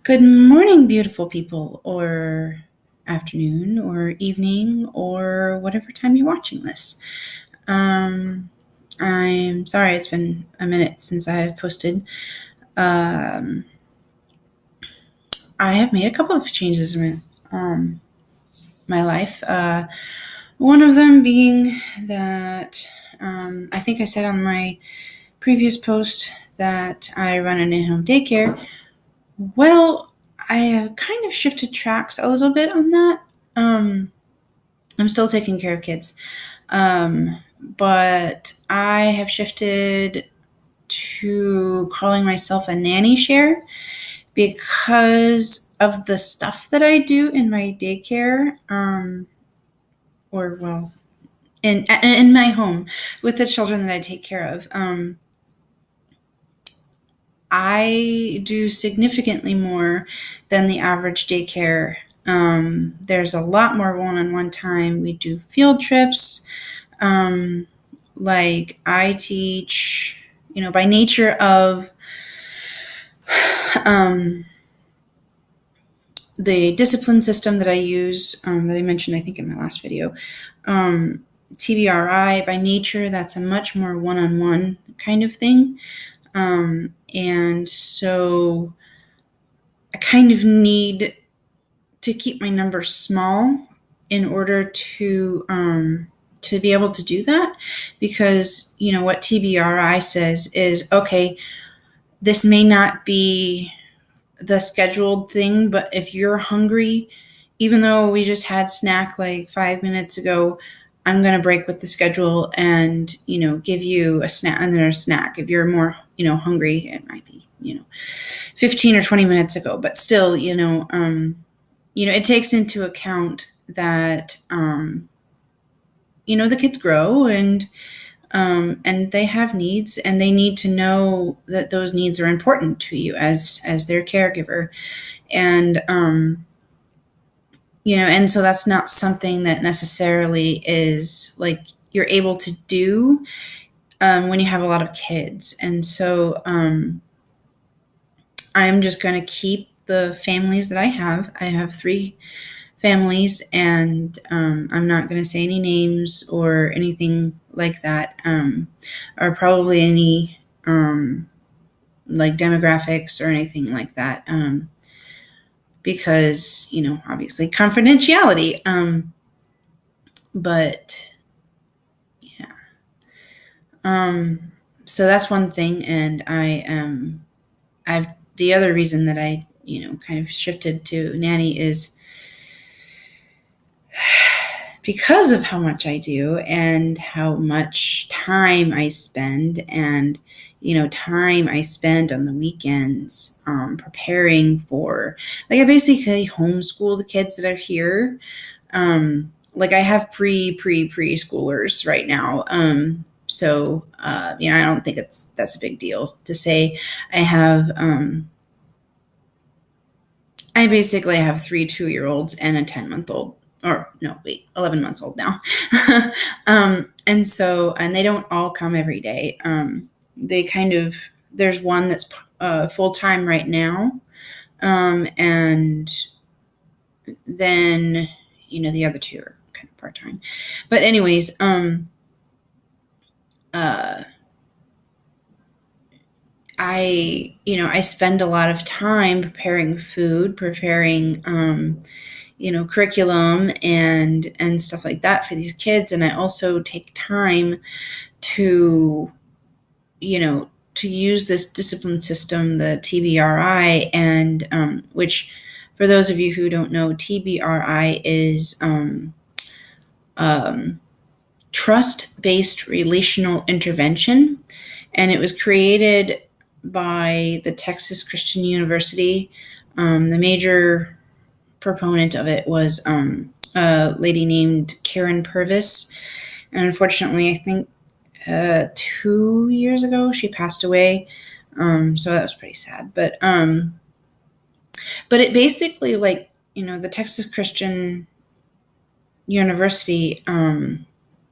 Good morning, beautiful people, or afternoon, or evening, or whatever time you're watching this. I'm sorry it's been a minute since I have posted. I have made a couple of changes in my life. One of them being that I think I said on my previous post that I run an in-home daycare. Well, I have kind of shifted tracks a little bit on that. I'm still taking care of kids, but I have shifted to calling myself a nannyshare because of the stuff that I do in my daycare, in my home with the children that I take care of. I do significantly more than the average daycare. There's a lot more one-on-one time. We do field trips. Like I teach, by nature of the discipline system that I use, that I mentioned, I think, in my last video. TBRI, by nature, that's a much more one-on-one kind of thing. And so I kind of need to keep my numbers small in order to be able to do that, because what TBRI says is, okay, this may not be the scheduled thing, but if you're hungry, even though we just had snack like 5 minutes ago, I'm going to break with the schedule and, give you a snack and then a snack. If you're more, hungry, it might be, 15 or 20 minutes ago, but still, it takes into account that, the kids grow and they have needs, and they need to know that those needs are important to you as their caregiver. And, and so that's not something that necessarily is like you're able to do when you have a lot of kids. And so I'm just going to keep the families that I have. I have 3 families, and I'm not going to say any names or anything like that, or probably any like demographics or anything like that, because obviously confidentiality. But yeah, so that's one thing, and I've the other reason that I kind of shifted to nanny is because of how much I do and how much time I spend, and time I spend on the weekends preparing for, like, I basically homeschool the kids that are here. Like I have preschoolers right now. So I don't think that's a big deal to say. I basically have 3 2-year-olds and a 10-month-old. Or no, wait, 11 months old now. And they don't all come every day. There's one that's full-time right now. And then, the other 2 are kind of part-time. But anyways, I spend a lot of time preparing food, preparing, curriculum and stuff like that for these kids. And I also take time to use this discipline system, the TBRI, and which, for those of you who don't know, TBRI is trust-based relational intervention, and it was created by the Texas Christian University. The major proponent of it was a lady named Karen Purvis, and unfortunately, I think 2 years ago she passed away. So that was pretty sad. But it basically, like, the Texas Christian University,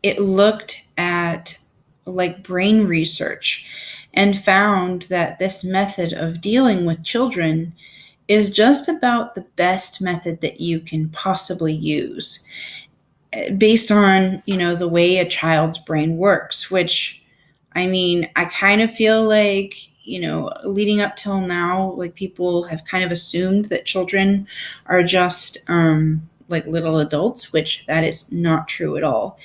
it looked at like brain research and found that this method of dealing with children is just about the best method that you can possibly use based on, the way a child's brain works, which, I mean, I kind of feel like, leading up till now, like people have kind of assumed that children are just like little adults, which that is not true at all.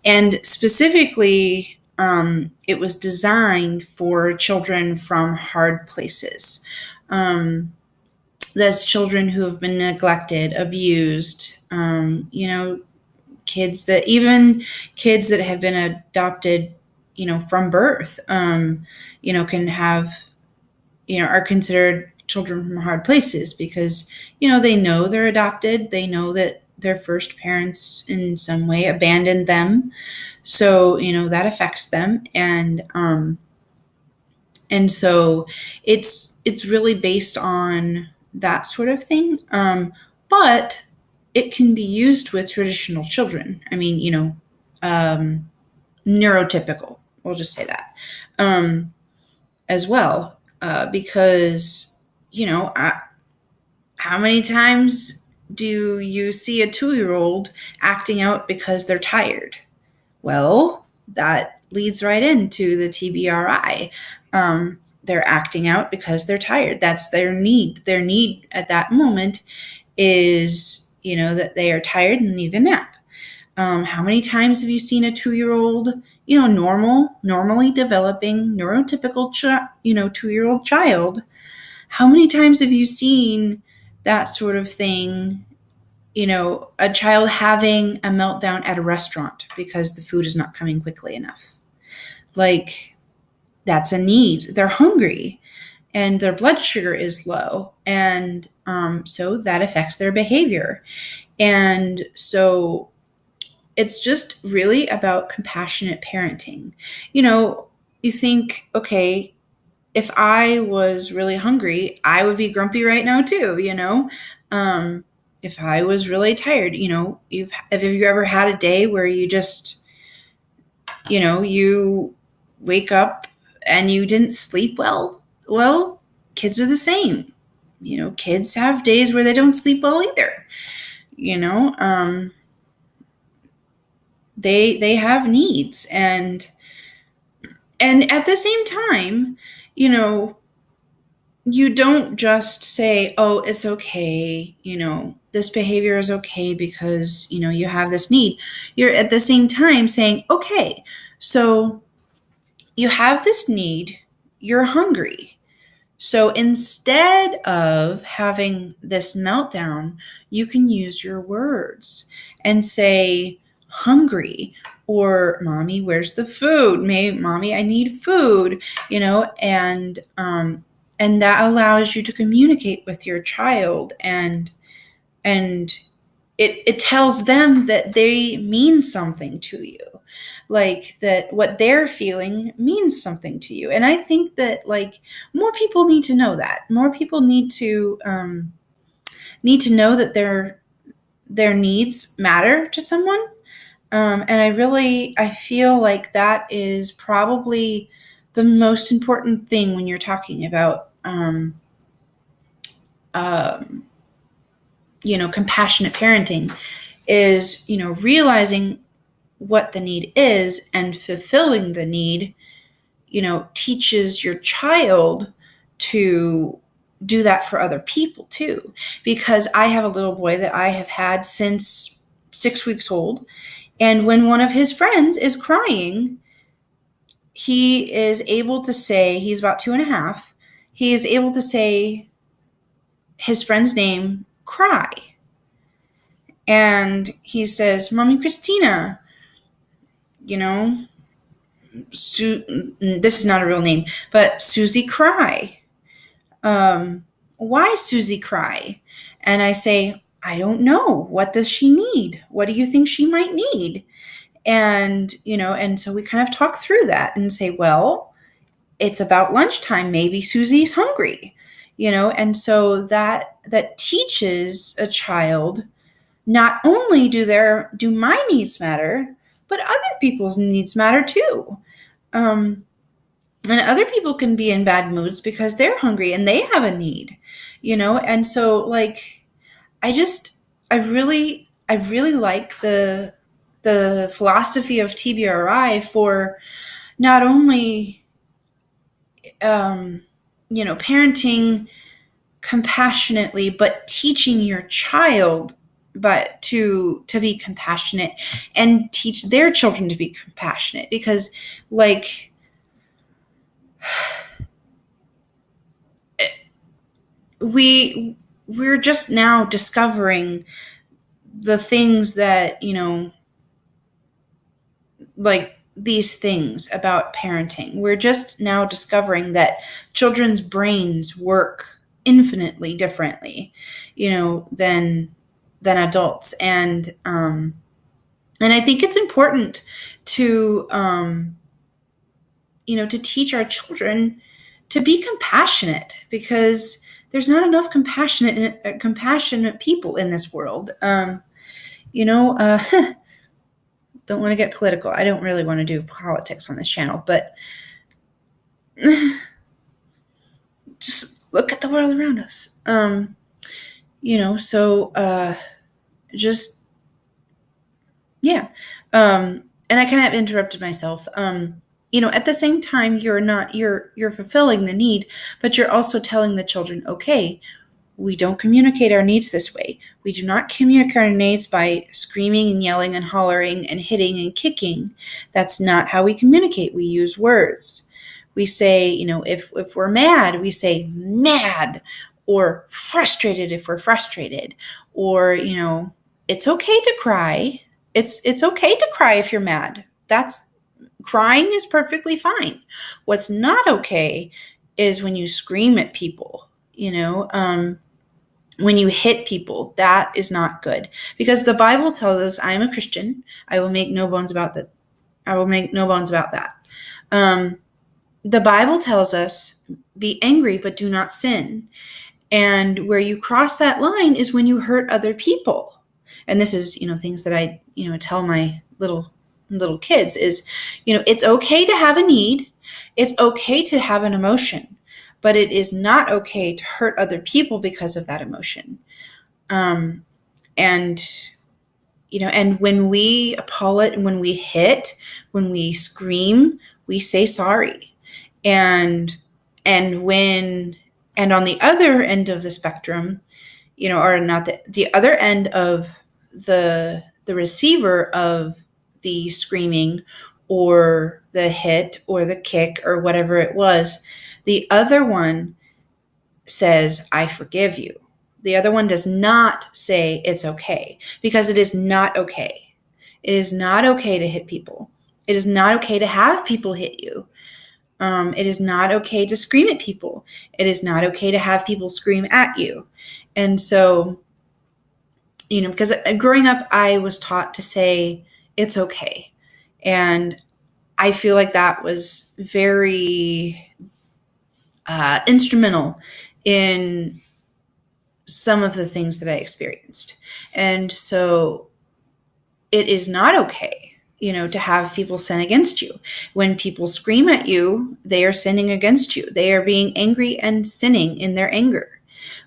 And specifically, it was designed for children from hard places. That's children who have been neglected, abused, kids that have been adopted, from birth, can have, are considered children from hard places because, they know they're adopted. They know that their first parents in some way abandoned them. So, that affects them. And so it's really based on that sort of thing. But it can be used with traditional children. I mean, neurotypical, we'll just say that, as well, because, how many times do you see a 2-year-old acting out because they're tired? Well, that leads right into the TBRI. They're acting out because they're tired. That's their need. Their need at that moment is, that they are tired and need a nap. How many times have you seen a 2-year-old, normally developing neurotypical, 2-year-old child? How many times have you seen that sort of thing? A child having a meltdown at a restaurant because the food is not coming quickly enough. Like, that's a need. They're hungry and their blood sugar is low. And so that affects their behavior. And so it's just really about compassionate parenting. You think, okay, if I was really hungry, I would be grumpy right now too, if I was really tired, have you ever had a day where you just, you wake up and you didn't sleep well? Well, kids are the same. Kids have days where they don't sleep well either. They have needs, and at the same time, you don't just say, oh, it's okay, this behavior is okay because, you have this need. You're at the same time saying, okay, so you have this need, you're hungry. So instead of having this meltdown, you can use your words and say, hungry, or mommy, where's the food? Mommy, I need food, and that allows you to communicate with your child, and it tells them that they mean something to you, like that what they're feeling means something to you. And I think that, like, more people need to know that. More people need to know that their needs matter to someone. And I feel like that is probably the most important thing when you're talking about compassionate parenting, is, realizing what the need is and fulfilling the need, teaches your child to do that for other people too. Because I have a little boy that I have had since 6 weeks old. And when one of his friends is crying, he is able to say, he's about 2.5, he is able to say his friend's name, cry. And he says, Mommy Christina, this is not a real name, but Susie cry. Why Susie cry? And I say, I don't know. What does she need? What do you think she might need? And, and so we kind of talk through that and say, well, it's about lunchtime. Maybe Susie's hungry, and so that teaches a child, not only do my needs matter, but other people's needs matter too. And And other people can be in bad moods because they're hungry and they have a need, And so like, I just, I really like the philosophy of TBRI for not only, um, parenting compassionately, but teaching your child but to be compassionate and teach their children to be compassionate, because like we're just now discovering the things that, like these things about parenting. We're just now discovering that children's brains work infinitely differently, than adults. And I think it's important to, to teach our children to be compassionate, because there's not enough compassionate people in this world. You know, uh, don't want to get political. I don't really want to do politics on this channel, but just look at the world around us. Just, yeah. And I kind of interrupted myself. At the same time, you're fulfilling the need, but you're also telling the children, okay, we don't communicate our needs this way. We do not communicate our needs by screaming and yelling and hollering and hitting and kicking. That's not how we communicate. We use words. We say, if we're mad, we say mad, or frustrated if we're frustrated, or, it's okay to cry. It's okay to cry if you're mad. Crying is perfectly fine. What's not okay is when you scream at people, when you hit people. That is not good, because the Bible tells us, I am a Christian. I will make no bones about that. The Bible tells us, be angry, but do not sin. And where you cross that line is when you hurt other people. And this is, things that I, tell my little kids is, it's okay to have a need. It's okay to have an emotion, but it is not okay to hurt other people because of that emotion. And when we apologize, when we hit, when we scream, we say sorry. And on the other end of the spectrum, or not the other end of the receiver of the screaming or the hit or the kick or whatever it was, the other one says, I forgive you. The other one does not say it's okay, because it is not okay. It is not okay to hit people. It is not okay to have people hit you. It is not okay to scream at people. It is not okay to have people scream at you. And so, because growing up, I was taught to say it's okay. And I feel like that was very instrumental in some of the things that I experienced. And so it is not okay, to have people sin against you. When people scream at you, they are sinning against you. They are being angry and sinning in their anger.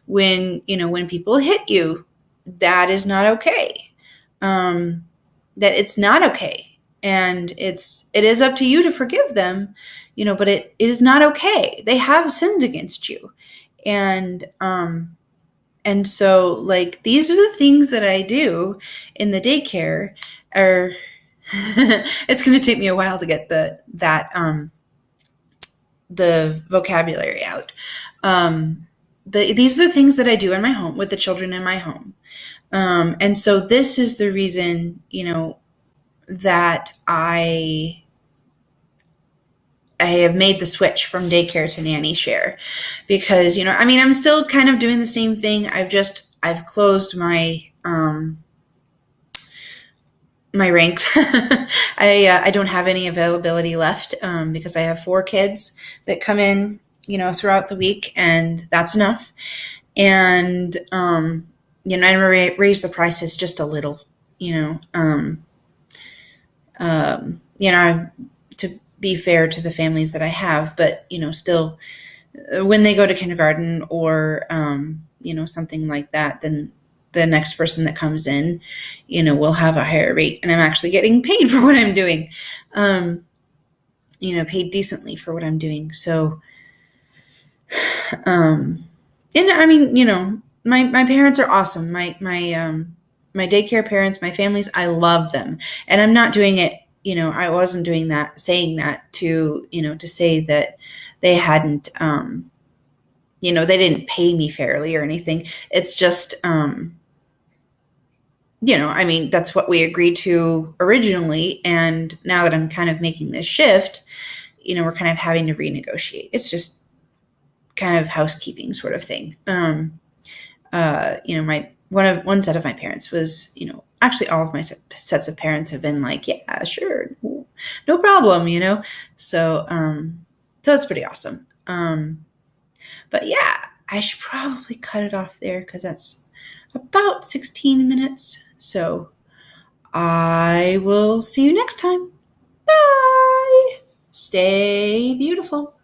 When people hit you, that is not okay. That it's not okay. And it is up to you to forgive them, but it is not okay. They have sinned against you. And so, like, these are the things that I do in the daycare. Or it's going to take me a while to get the vocabulary out. These are the things that I do in my home with the children in my home. And so this is the reason, that I have made the switch from daycare to nannyshare, because, I'm still kind of doing the same thing. I've closed my ranks. I don't have any availability left, because I have 4 kids that come in, throughout the week, and that's enough. And, I raise the prices just a little, to be fair to the families that I have, but, still, when they go to kindergarten or, something like that, then the next person that comes in, will have a higher rate, and I'm actually getting paid for what I'm doing, paid decently for what I'm doing. So, and I mean, my parents are awesome. My daycare parents, my families, I love them. And I'm not doing it, I wasn't saying that to say that they hadn't, they didn't pay me fairly or anything. It's just, I mean, that's what we agreed to originally. And now that I'm kind of making this shift, we're kind of having to renegotiate. It's just kind of housekeeping sort of thing. My one set of my parents was, actually all of my sets of parents have been like, yeah, sure, no problem, So, so it's pretty awesome. But yeah, I should probably cut it off there because that's about 16 minutes. So I will see you next time. Bye. Stay beautiful.